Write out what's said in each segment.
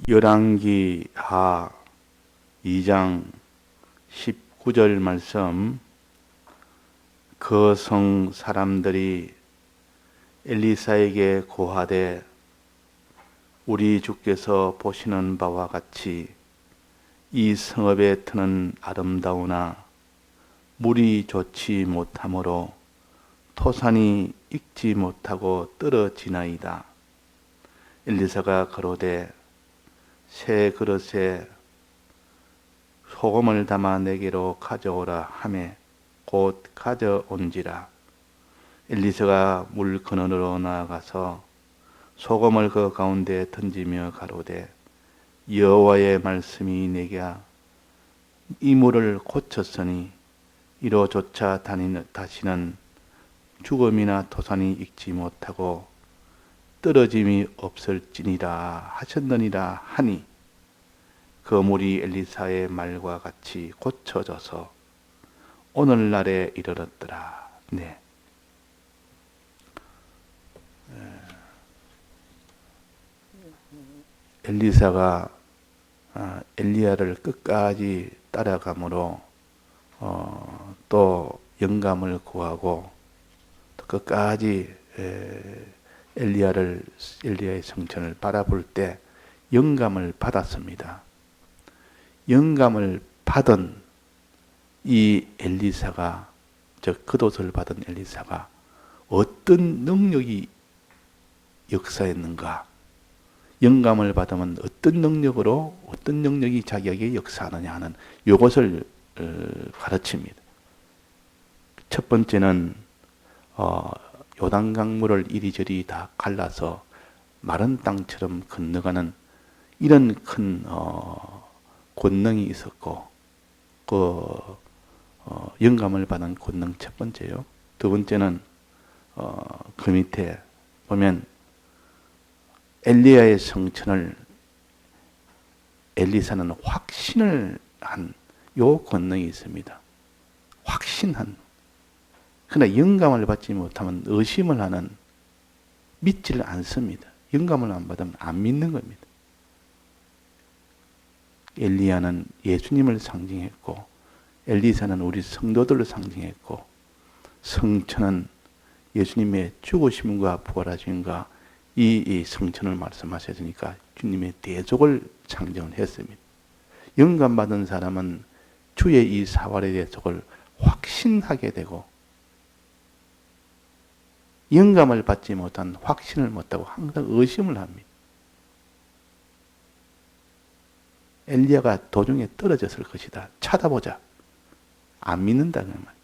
열왕기 하 2장 19절 말씀. 그 성 사람들이 엘리사에게 고하되 우리 주께서 보시는 바와 같이 이 성읍의 터는 아름다우나 물이 좋지 못하므로 토산이 익지 못하고 떨어지나이다. 엘리사가 가로되 새 그릇에 소금을 담아 내게로 가져오라 하매 곧 가져온지라. 엘리사가 물 그늘으로 나아가서 소금을 그 가운데 던지며 가로되 여호와의 말씀이 내게 이 물을 고쳤으니 이로조차 다시는 죽음이나 토산이 익지 못하고 떨어짐이 없을지니라 하셨느니라 하니 그 물이 엘리사의 말과 같이 고쳐져서 오늘날에 이르렀더라. 네. 엘리사가 엘리야를 끝까지 따라가므로 또 영감을 구하고 또 끝까지 엘리야의 성천을 바라볼 때 영감을 받았습니다. 영감을 받은 이 엘리사가, 즉 겉옷을 받은 엘리사가 어떤 능력이 역사했는가? 영감을 받으면 어떤 능력으로, 어떤 능력이 자기에게 역사하느냐 하는 이것을 가르칩니다. 첫 번째는 요단강물을 이리저리 다 갈라서 마른 땅처럼 건너가는 이런 큰 권능이 있었고, 영감을 받은 권능 첫 번째요. 두 번째는 그 밑에 보면 엘리야의 성천을 엘리사는 확신을 한 요 권능이 있습니다. 확신한. 그러나 영감을 받지 못하면 의심을 하는, 믿지를 않습니다. 영감을 안 받으면 안 믿는 겁니다. 엘리야는 예수님을 상징했고 엘리사는 우리 성도들을 상징했고 성천은 예수님의 죽으심과 부활하심과 이 성천을 말씀하셨으니까 주님의 대속을 상징을 했습니다. 영감받은 사람은 주의 이 사활의 대속을 확신하게 되고, 영감을 받지 못한 확신을 못하고 항상 의심을 합니다. 엘리야가 도중에 떨어졌을 것이다. 찾아보자. 안 믿는다는 말.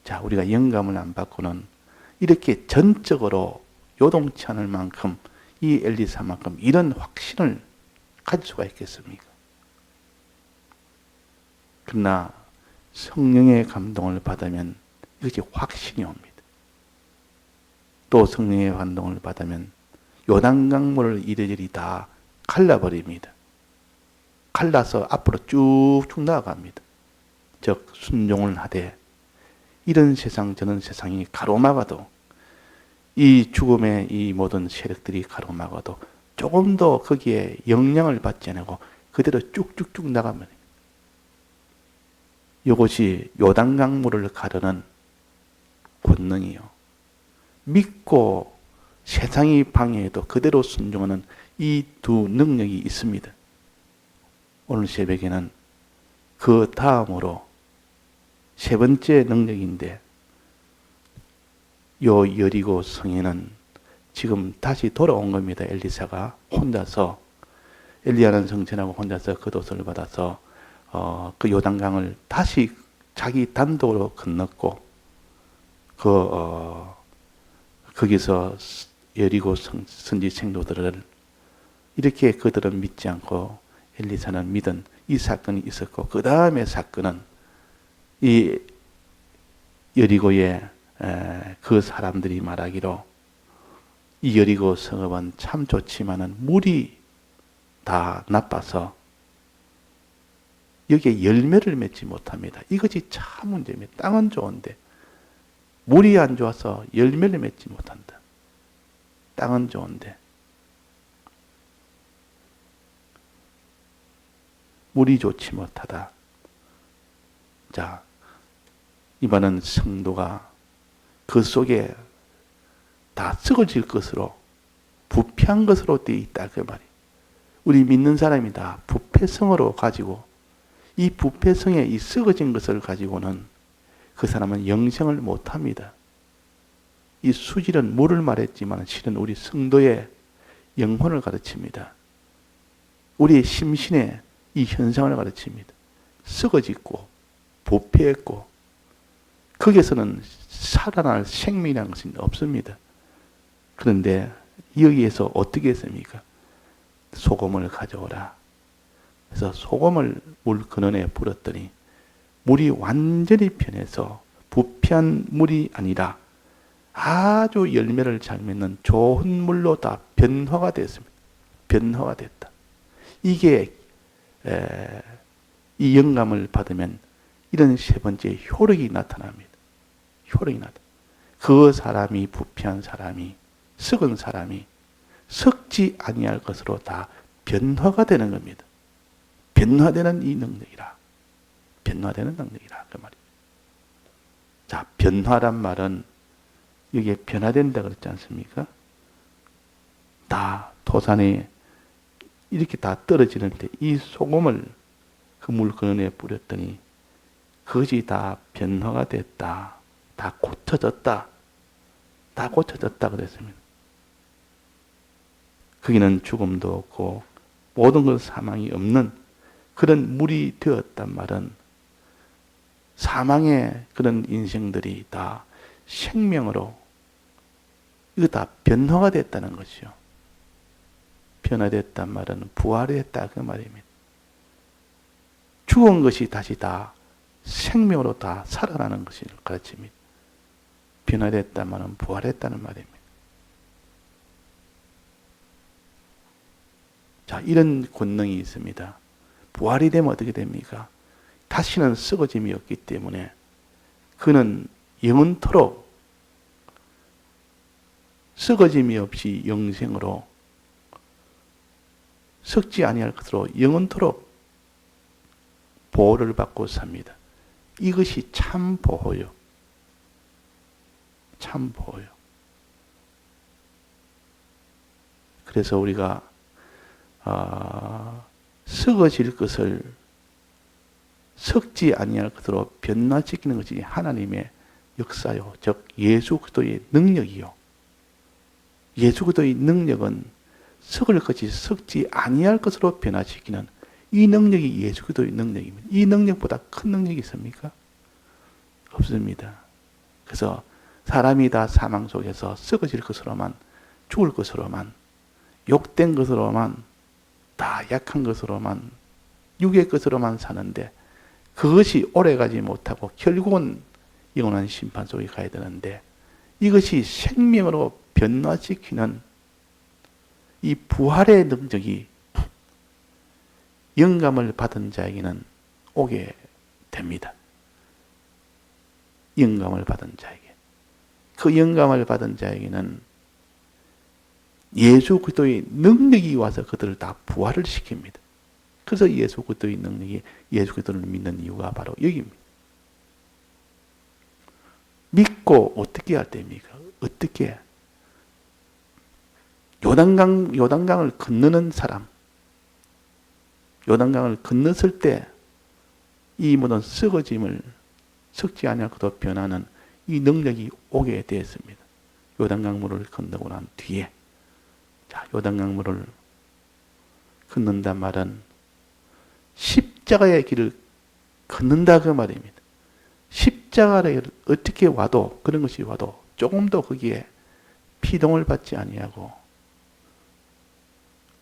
자, 우리가 영감을 안 받고는 이렇게 전적으로 요동치 않을 만큼 이 엘리사만큼 이런 확신을 가질 수가 있겠습니까? 그러나 성령의 감동을 받으면 이렇게 확신이 옵니다. 또 성령의 감동을 받으면 요단강물을 이리저리 다 갈라버립니다. 갈라서 앞으로 쭉쭉 나아갑니다. 즉 순종을 하되 이런 세상 저런 세상이 가로막아도, 이 죽음의 이 모든 세력들이 가로막아도 조금 더 거기에 영향을 받지 않고 그대로 쭉쭉쭉 나가면, 이것이 요단강물을 가르는 권능이요. 믿고 세상이 방해해도 그대로 순종하는 이 두 능력이 있습니다. 오늘 새벽에는 그 다음으로 세 번째 능력인데, 요 여리고 성에는 지금 다시 돌아온 겁니다. 엘리사가 혼자서, 엘리야는 성천하고 혼자서 겉옷을 받아서 그 요단강을 다시 자기 단독으로 건넜고, 거기서 여리고 선지 생도들을 이렇게 그들은 믿지 않고 엘리사는 믿은 이 사건이 있었고, 그 다음에 사건은 이 여리고의 그 사람들이 말하기로 이 여리고 성읍은 참 좋지만은 물이 다 나빠서 여기에 열매를 맺지 못합니다. 이것이 참 문제입니다. 땅은 좋은데 물이 안 좋아서 열매를 맺지 못한다. 땅은 좋은데 물이 좋지 못하다. 자, 이번은 성도가 그 속에 다 썩어질 것으로, 부패한 것으로 되어 있다 그 말이에요. 우리 믿는 사람이 다 부패성으로 가지고, 이 부패성에 이 썩어진 것을 가지고는 그 사람은 영생을 못합니다. 이 수질은 물을 말했지만 실은 우리 성도의 영혼을 가르칩니다. 우리의 심신의 이 현상을 가르칩니다. 썩어지고 부패했고 거기에서는 살아날 생명이라는 것은 없습니다. 그런데 여기에서 어떻게 했습니까? 소금을 가져오라. 그래서 소금을 물 근원에 불었더니 물이 완전히 변해서 부패한 물이 아니라 아주 열매를 잘 맺는 좋은 물로 다 변화가 됐습니다. 변화가 됐다. 이게 이 영감을 받으면 이런 세 번째 효력이 나타납니다. 효력이 나타. 그 사람이 부패한 사람이 썩은 사람이 썩지 아니할 것으로 다 변화가 되는 겁니다. 변화되는 이 능력이라. 변화되는 능력이라 그 말이에요. 자, 변화란 말은 여기에 변화된다 그랬지 않습니까? 다 도산에 이렇게 다 떨어지는데 이 소금을 그 물 근원에 뿌렸더니 그것이 다 변화가 됐다. 다 고쳐졌다. 다 고쳐졌다 그랬습니다. 거기는 죽음도 없고 모든 것 사망이 없는 그런 물이 되었단 말은 사망의 그런 인생들이 다 생명으로 이거 다 변화가 됐다는 것이요. 변화됐단 말은 부활했다 그 말입니다. 죽은 것이 다시 다 생명으로 다 살아나는 것을 가르칩니다. 변화됐단 말은 부활했다는 말입니다. 자, 이런 권능이 있습니다. 부활이 되면 어떻게 됩니까? 다시는 썩어짐이 없기 때문에 그는 영원토록 썩어짐이 없이 영생으로 썩지 아니할 것으로 영원토록 보호를 받고 삽니다. 이것이 참 보호요. 참 보호요. 그래서 우리가 썩어질 것을 썩지 아니할 것으로 변화시키는 것이 하나님의 역사요. 즉 예수 그리스도의 능력이요. 예수 그리스도의 능력은 썩을 것이 썩지 아니할 것으로 변화시키는 이 능력이 예수 그리스도의 능력입니다. 이 능력보다 큰 능력이 있습니까? 없습니다. 그래서 사람이 다 사망 속에서 썩어질 것으로만, 죽을 것으로만, 욕된 것으로만, 다 약한 것으로만, 육의 것으로만 사는데 그것이 오래가지 못하고 결국은 영원한 심판 속에 가야 되는데 이것이 생명으로 변화시키는 이 부활의 능력이 영감을 받은 자에게는 오게 됩니다. 영감을 받은 자에게. 그 영감을 받은 자에게는 예수 그리스도의 능력이 와서 그들을 다 부활을 시킵니다. 그래서 예수 그리스도의 능력이 예수 그리스도를 믿는 이유가 바로 여기입니다. 믿고 어떻게 할 때입니까? 어떻게? 요단강을 건너는 사람, 요단강을 건넜을 때 이 모든 썩어짐을 썩지 아니할 것으로 변하는 이 능력이 오게 되었습니다. 요단강물을 건너고 난 뒤에, 자, 요단강물을 건넌단 말은 십자가의 길을 걷는다 그 말입니다. 십자가를 어떻게 와도, 그런 것이 와도 조금도 거기에 피동을 받지 아니하고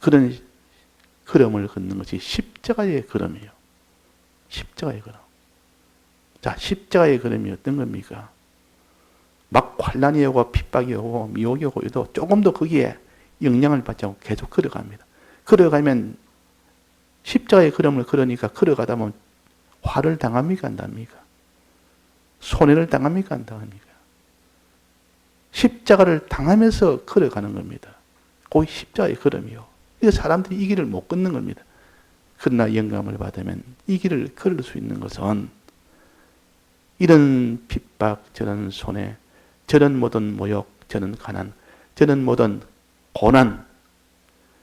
그런 걸음을 걷는 것이 십자가의 걸음이에요. 십자가의 걸음. 자, 십자가의 걸음이 어떤 겁니까? 막 환난이 오고 핍박이 오고 미혹이 오고 해도 조금도 거기에 영향을 받지 않고 계속 걸어갑니다. 걸어가면 십자가의 걸음을 걸으니까 걸어가다 보면 화를 당합니까? 안 당합니까? 손해를 당합니까? 안 당합니까? 십자가를 당하면서 걸어가는 겁니다. 그 십자가의 걸음이요. 그래서 사람들이 이 길을 못 걷는 겁니다. 그러나 영감을 받으면 이 길을 걸을 수 있는 것은 이런 핍박, 저런 손해, 저런 모든 모욕, 저런 가난, 저런 모든 고난,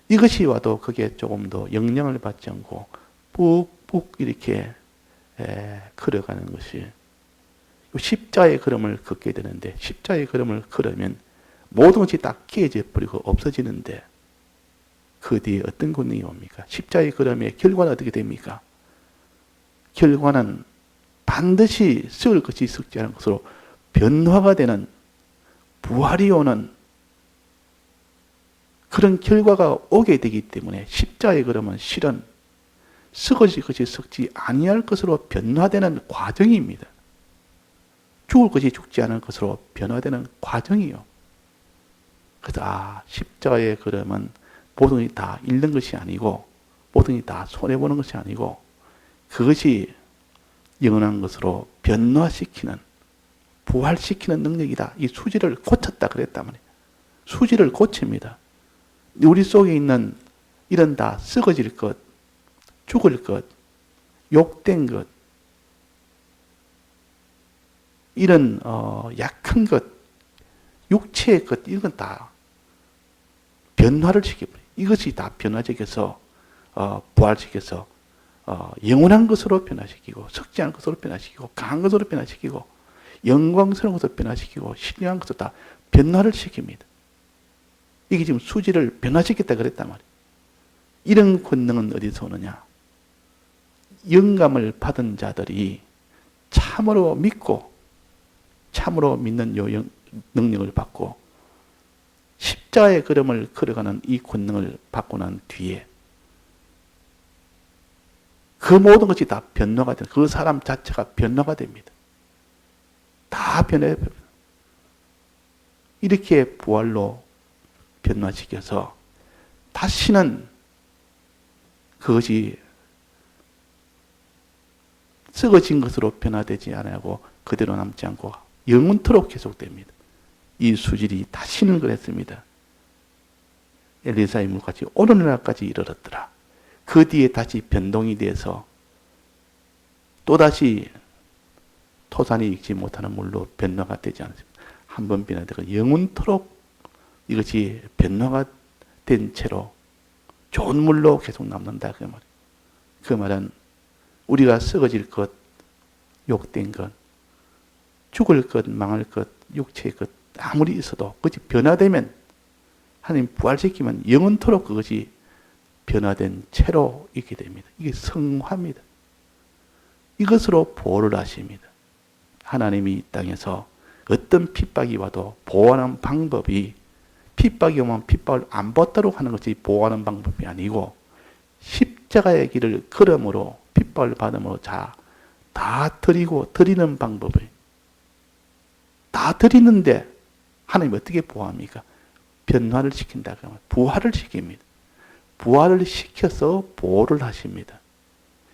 이것이 와도 그게 조금 더 영향을 받지 않고 푹푹 이렇게 걸어가는 것이 십자의 걸음을 걷게 되는데, 십자의 걸음을 걸으면 모든 것이 다 깨져 버리고 없어지는데 그 뒤에 어떤 권능이 옵니까? 십자의 걸음의 결과는 어떻게 됩니까? 결과는 반드시 썩을 것이 썩지 않은 것으로 변화가 되는, 부활이 오는 그런 결과가 오게 되기 때문에 십자의 걸음은 실은 썩어질 것이 썩지 아니할 것으로 변화되는 과정입니다. 죽을 것이 죽지 않을 것으로 변화되는 과정이요. 그래서 십자의 걸음은 모든 것이 다 잃는 것이 아니고, 모든 것이 다 손해보는 것이 아니고, 그것이 영원한 것으로 변화시키는, 부활시키는 능력이다. 이 수지를 고쳤다 그랬단 말이에요. 수지를 고칩니다. 우리 속에 있는 이런 다 썩어질 것, 죽을 것, 욕된 것, 이런 약한 것, 육체의 것, 이건 다 변화를 시켜버려요. 이것이 다 변화시켜서 부활시켜서 영원한 것으로 변화시키고, 썩지 않은 것으로 변화시키고, 강한 것으로 변화시키고, 영광스러운 것으로 변화시키고, 신령한 것으로 다 변화를 시킵니다. 이게 지금 수지를 변화시켰다 그랬단 말이에요. 이런 권능은 어디서 오느냐? 영감을 받은 자들이 참으로 믿고, 참으로 믿는 요 능력을 받고, 십자의 걸음을 걸어가는 이 권능을 받고 난 뒤에 그 모든 것이 다 변화가 됩니다. 그 사람 자체가 변화가 됩니다. 다 변해요. 이렇게 부활로 변화시켜서 다시는 그것이 썩어진 것으로 변화되지 않고 그대로 남지 않고 영원토록 계속됩니다. 이 수질이 다시는 그랬습니다. 엘리사의 물같이 오늘날까지 이르렀더라. 그 뒤에 다시 변동이 돼서 또다시 토산이 익지 못하는 물로 변화가 되지 않습니다. 한번 변화되고 영원토록 이것이 변화가 된 채로 좋은 물로 계속 남는다. 그 말. 그 말은 우리가 썩어질 것, 욕된 것, 죽을 것, 망할 것, 육체의 것 아무리 있어도 그것이 변화되면, 하나님 부활시키면 영원토록 그것이 변화된 채로 있게 됩니다. 이게 성화입니다. 이것으로 보호를 하십니다. 하나님이 이 땅에서 어떤 핍박이 와도 보호하는 방법이, 핍박이 오면 핍박을 안 받도록 하는 것이 보호하는 방법이 아니고, 십자가의 길을 걸음으로, 핍박을 받음으로 다 드리는 방법을 다 드리는데 하나님 어떻게 보호합니까? 변화를 시킨다. 그러면 부활을 시킵니다. 부활을 시켜서 보호를 하십니다.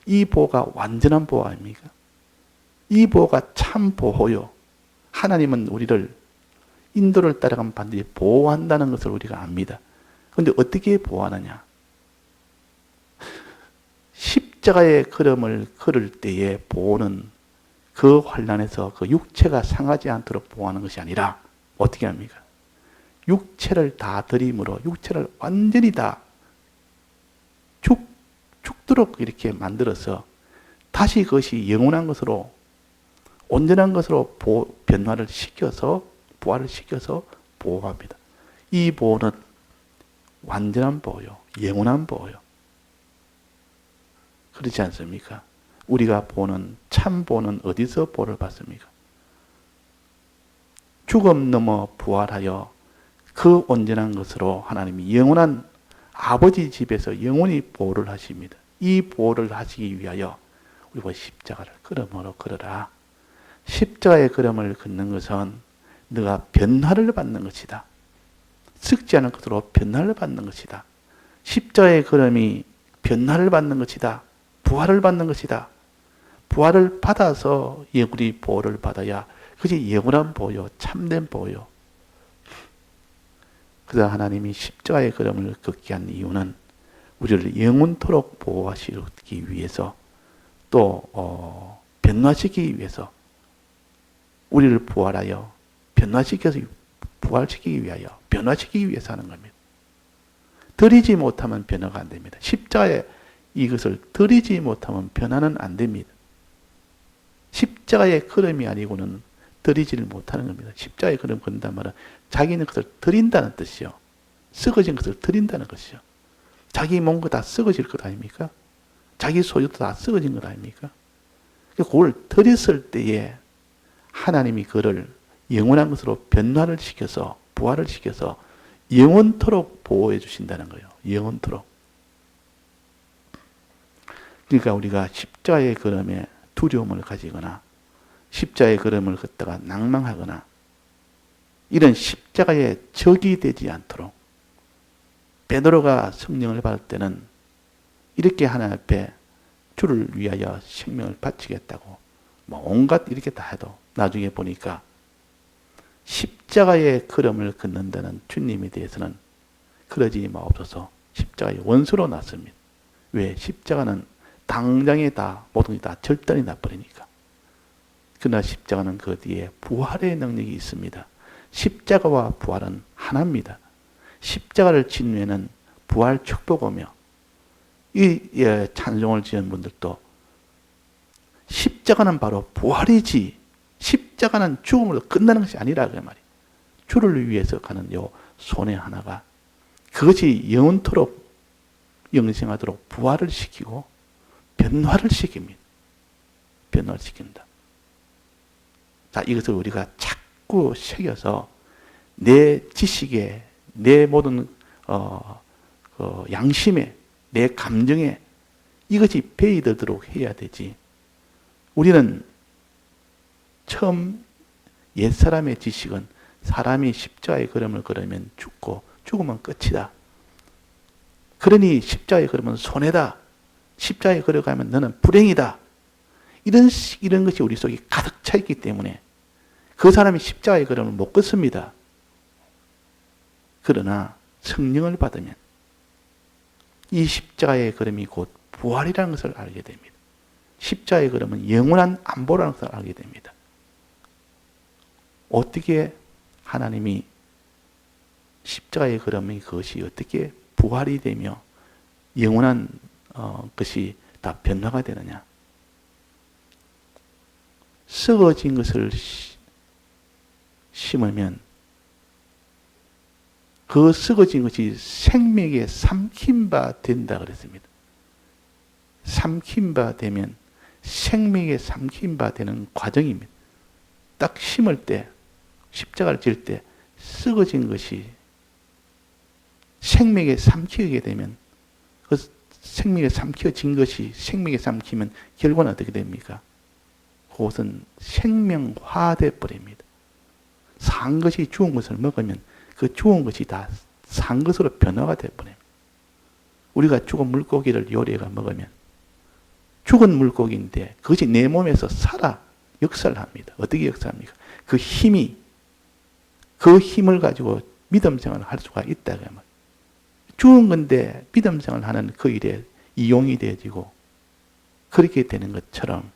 이 보호가 완전한 보호 아닙니까? 이 보호가 참 보호요. 하나님은 우리를 인도를 따라가면 반드시 보호한다는 것을 우리가 압니다. 그런데 어떻게 보호하느냐? 십자가의 걸음을 걸을 때의 보호는 그 환난에서 그 육체가 상하지 않도록 보호하는 것이 아니라 어떻게 합니까? 육체를 다 드림으로, 육체를 완전히 다 죽도록 이렇게 만들어서 다시 그것이 영원한 것으로, 온전한 것으로 변화를 시켜서, 부활을 시켜서 보호합니다. 이 보호는 완전한 보호요. 영원한 보호요. 그렇지 않습니까? 우리가 보는 참 보호는 어디서 보호를 받습니까? 죽음 넘어 부활하여 그 온전한 것으로 하나님이 영원한 아버지 집에서 영원히 보호를 하십니다. 이 보호를 하시기 위하여 우리가 십자가를 걸음으로 걸어라. 십자가의 걸음을 걷는 것은 너가 변화를 받는 것이다. 썩지 않은 것으로 변화를 받는 것이다. 십자가의 걸음이 변화를 받는 것이다. 부활을 받는 것이다. 부활을 받아서 우리 보호를 받아야 그것이 영원한 보호요, 참된 보호요. 그래서 하나님이 십자가의 걸음을 걷게 한 이유는 우리를 영원토록 보호하시기 위해서 또 변화시키기 위해서 우리를 부활하여 변화시켜서 부활시키기 위하여 변화시키기 위해서 하는 겁니다. 드리지 못하면 변화가 안 됩니다. 십자가에 이것을 드리지 못하면 변화는 안 됩니다. 십자가의 걸음이 아니고는 드리지를 못하는 겁니다. 십자가의 걸음 건단 말은 자기는 것을 드린다는 뜻이요. 썩어진 것을 드린다는 것이요. 자기 몸도 다 썩어질 것 아닙니까? 자기 소유도 다 썩어진 것 아닙니까? 그걸 드렸을 때에 하나님이 그를 영원한 것으로 변화를 시켜서 부활을 시켜서 영원토록 보호해 주신다는 거예요. 영원토록. 그러니까 우리가 십자가의 걸음에 두려움을 가지거나 십자가의 걸음을 걷다가 낭망하거나 이런 십자가의 적이 되지 않도록 베드로가 성령을 받을 때는 이렇게 하나님 앞에 주를 위하여 생명을 바치겠다고 온갖 이렇게 다 해도 나중에 보니까 십자가의 걸음을 걷는다는 주님에 대해서는 그러지 마옵소서 십자가의 원수로 났습니다. 왜? 십자가는 당장에 다 모든 게 다 절단이 나버리니까. 그러나 십자가는 그 뒤에 부활의 능력이 있습니다. 십자가와 부활은 하나입니다. 십자가를 진 후에는 부활 축복하며 이 찬송을 지은 분들도 십자가는 바로 부활이지 십자가는 죽음으로 끝나는 것이 아니라 그 말이에요. 주를 위해서 가는 요 손에 하나가 그것이 영원토록 영생하도록 부활을 시키고 변화를 시킵니다. 변화를 시킨다. 자, 이것을 우리가 자꾸 새겨서 내 지식에, 내 모든 양심에, 내 감정에 이것이 배이되도록 해야 되지. 우리는 처음 옛사람의 지식은 사람이 십자가의 걸음을 걸으면 죽고 죽으면 끝이다. 그러니 십자가의 걸음은 손해다. 십자가에 걸어가면 너는 불행이다. 이런 것이 우리 속에 가득 차 있기 때문에 그 사람이 십자가의 걸음을 못 걷습니다. 그러나 성령을 받으면 이 십자가의 걸음이 곧 부활이라는 것을 알게 됩니다. 십자가의 걸음은 영원한 안보라는 것을 알게 됩니다. 어떻게 하나님이 십자가의 걸음이 그것이 어떻게 부활이 되며 영원한 것이 다 변화가 되느냐. 썩어진 것을 심으면 그 썩어진 것이 생명에 삼킨 바 된다 그랬습니다. 삼킨 바 되면 생명에 삼킨 바 되는 과정입니다. 딱 심을 때 십자가를 질 때 썩어진 것이 생명에 삼키게 되면 그 생명에 삼켜진 것이 생명에 삼키면 결과는 어떻게 됩니까? 그것은 생명화돼 버립니다. 산 것이 죽은 것을 먹으면 그 죽은 것이 다 산 것으로 변화가 돼 버립니다. 우리가 죽은 물고기를 요리해가 먹으면 죽은 물고기인데 그것이 내 몸에서 살아 역사를 합니다. 어떻게 역사합니까? 그 힘이 그 힘을 가지고 믿음 생활을 할 수가 있다. 죽은 건데 믿음 생활을 하는 그 일에 이용이 되어지고 그렇게 되는 것처럼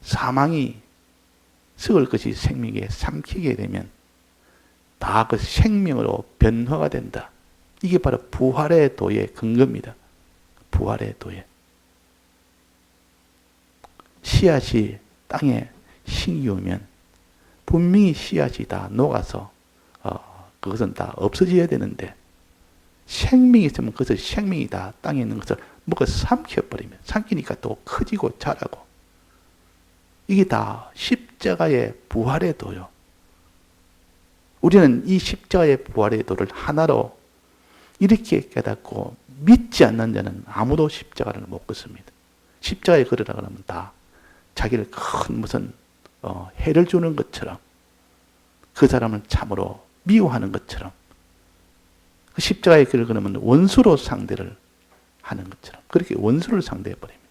사망이 썩을 것이 생명에 삼키게 되면 다 그 생명으로 변화가 된다. 이게 바로 부활의 도의 근거입니다. 부활의 도예. 씨앗이 땅에 심기우면 분명히 씨앗이 다 녹아서 그것은 다 없어져야 되는데 생명이 있으면 그것을 생명이 다 땅에 있는 것을 먹어 삼켜버리면 삼키니까 또 커지고 자라고 이게 다 십자가의 부활의 도요. 우리는 이 십자가의 부활의 도를 하나로 이렇게 깨닫고 믿지 않는 자는 아무도 십자가를 못 걷습니다. 십자가에 걸으라 그러면 다 자기를 큰 무슨 해를 주는 것처럼 그 사람을 참으로 미워하는 것처럼 그 십자가에 걸으면 원수로 상대를 하는 것처럼 그렇게 원수를 상대해 버립니다.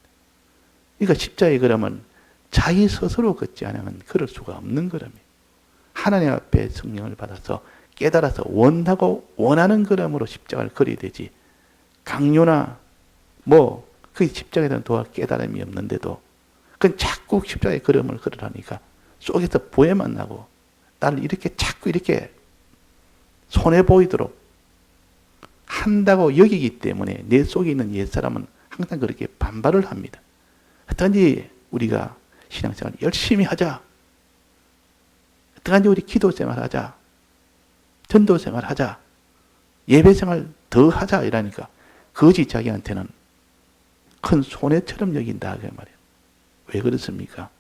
그러니까 십자가에 걸으면 자기 스스로 걷지 않으면 그럴 수가 없는 거랍니다. 하나님 앞에 성령을 받아서 깨달아서 원하고 원하는 걸음으로 십자가를 걸어야 되지. 강요나 그 십자가에 대한 도와 깨달음이 없는데도 그건 자꾸 십자가의 걸음을 걸으라니까 속에서 보혜만 나고 나를 이렇게 자꾸 이렇게 손해 보이도록 한다고 여기기 때문에 내 속에 있는 옛사람은 항상 그렇게 반발을 합니다. 어떤지 우리가 신앙생활 열심히 하자. 어떤지 우리 기도생활 하자. 전도생활 하자. 예배생활 더 하자 이라니까 그것이 자기한테는 큰 손해처럼 여긴다 그 말이에요. 왜 그렇습니까?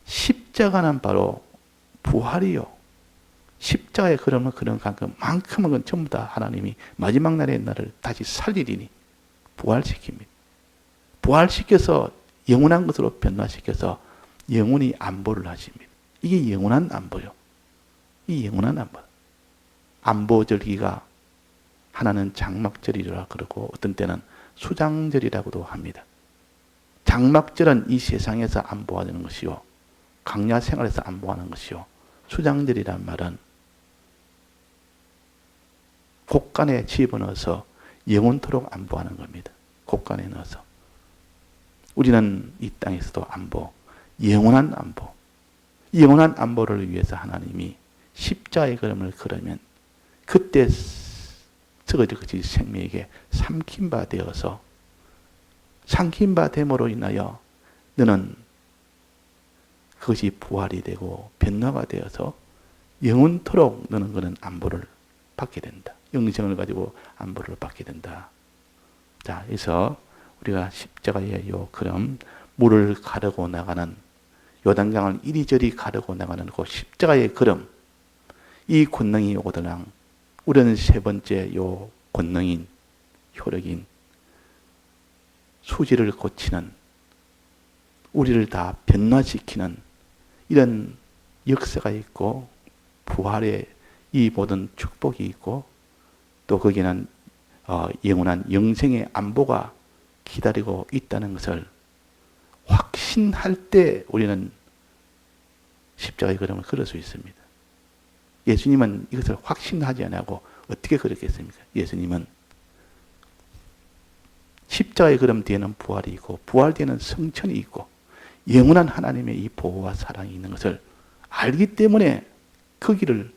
십자가는 바로 부활이요. 십자가에 그러면 그런 만큼은 전부 다 하나님이 마지막 날의 나를 다시 살리리니 부활시킵니다. 부활시켜서 영원한 것으로 변화시켜서 영원히 안보를 하십니다. 이게 영원한 안보요. 이 영원한 안보. 안보절기가 하나는 장막절이라 그러고 어떤 때는 수장절이라고도 합니다. 장막절은 이 세상에서 안보하는 것이요. 광야 생활에서 안보하는 것이요. 수장절이란 말은 곳간에 집어넣어서 영원토록 안보하는 겁니다. 곳간에 넣어서. 우리는 이 땅에서도 안보, 영원한 안보. 영원한 안보를 위해서 하나님이 십자가의 걸음을 걸으면 그때 썩어질 것이 생명에게 삼킨 바 되어서 삼킨 바 됨으로 인하여 너는 그것이 부활이 되고 변화가 되어서 영원토록 너는 그는 안보를 받게 된다. 영생을 가지고 안보를 받게 된다. 자, 그래서 우리가 십자가의 요 그럼 물을 가르고 나가는 요단강을 이리저리 가르고 나가는 그 십자가의 걸음 이 권능이 오더랑 우리는 세 번째 요 권능인 효력인 수지를 고치는 우리를 다 변화시키는 이런 역사가 있고 부활의 이 모든 축복이 있고 또 거기는 영원한 영생의 안보가 기다리고 있다는 것을 확신할 때 우리는 십자가의 걸음을 걸을 수 있습니다. 예수님은 이것을 확신하지 않고 어떻게 걸었겠습니까? 예수님은 십자가의 걸음 뒤에는 부활이 있고 부활 뒤에는 성천이 있고 영원한 하나님의 이 보호와 사랑이 있는 것을 알기 때문에 그 길을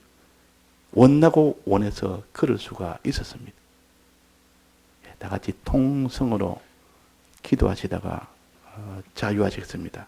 원하고 원해서 걸을 수가 있었습니다. 다 같이 통성으로 기도하시다가 자유하시겠습니다.